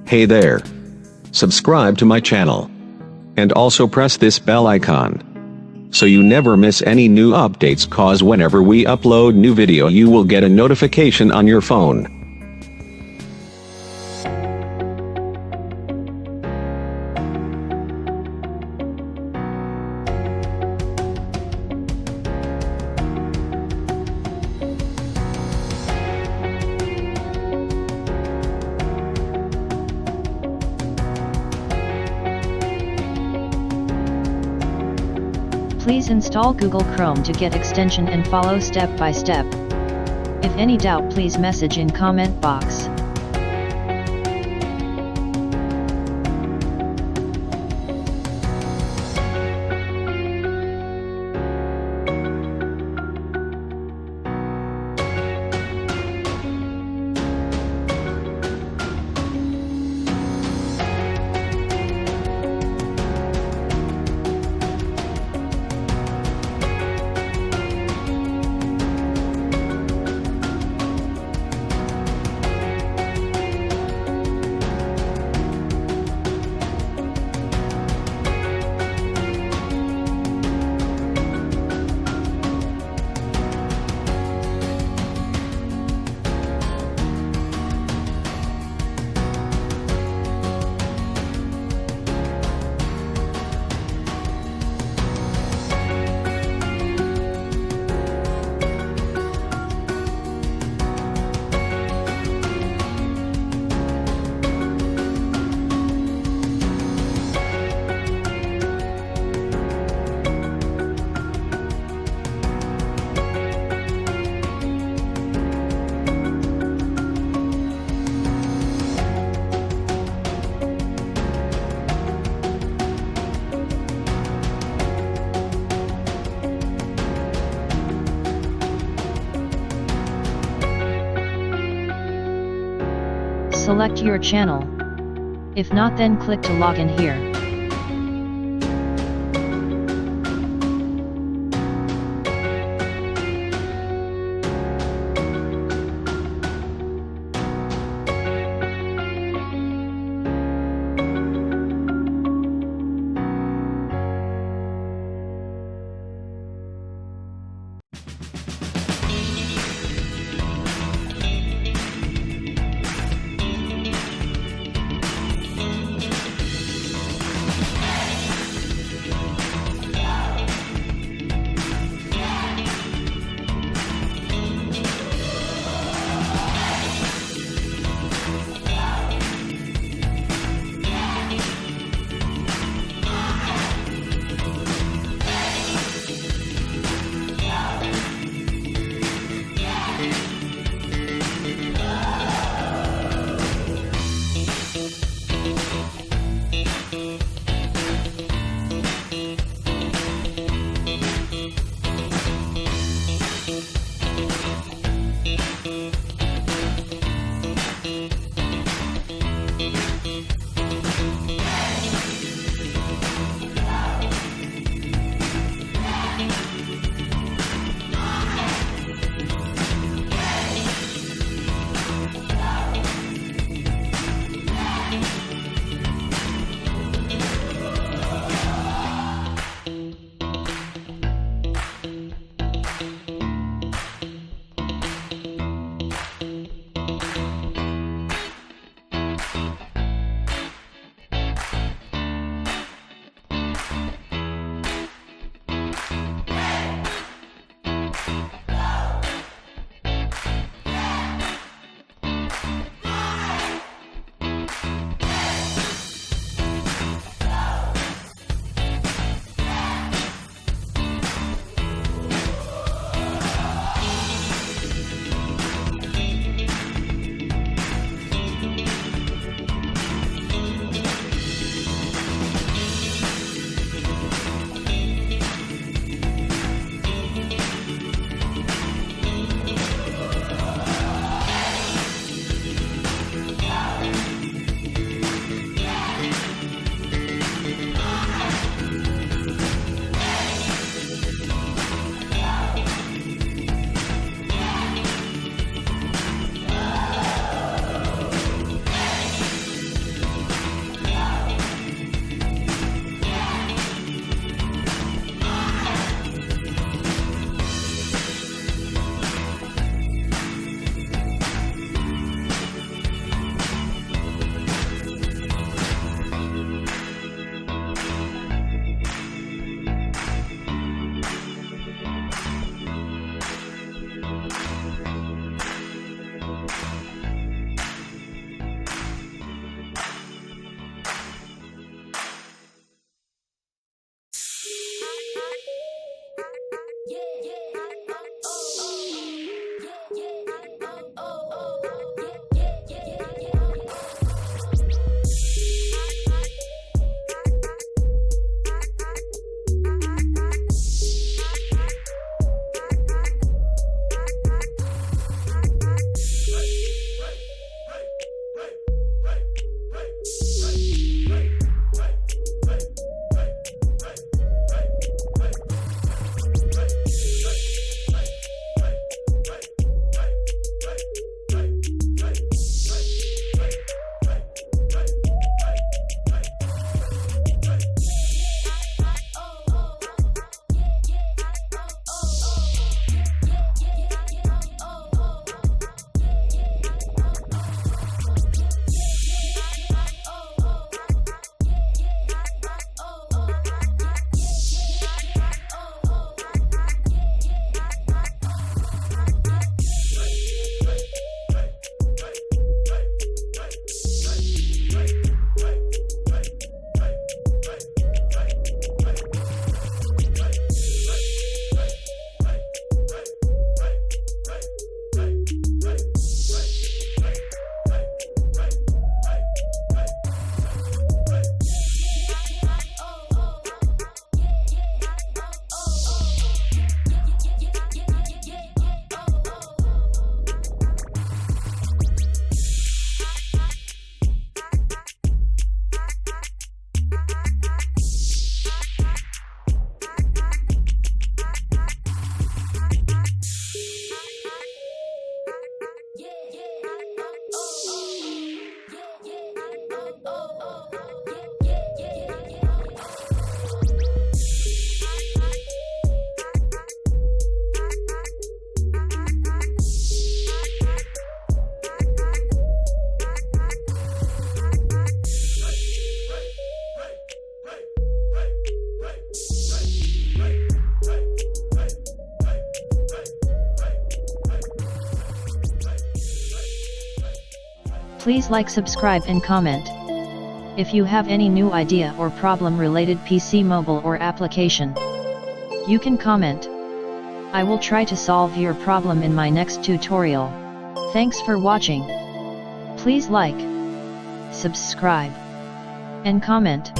Hey there. Subscribe to my channel. And also press this bell icon, so you never miss any new updates, cause whenever we upload new video you will get a notification on your phone. Please install Google Chrome to get extension and follow step by step. If any doubt, please message in comment box. Select your channel. If not, then click to log in here. Please like, subscribe and comment. If you have any new idea or problem related PC, mobile or application, you can comment. I will try to solve your problem in my next tutorial. Thanks for watching. Please like, subscribe, and comment.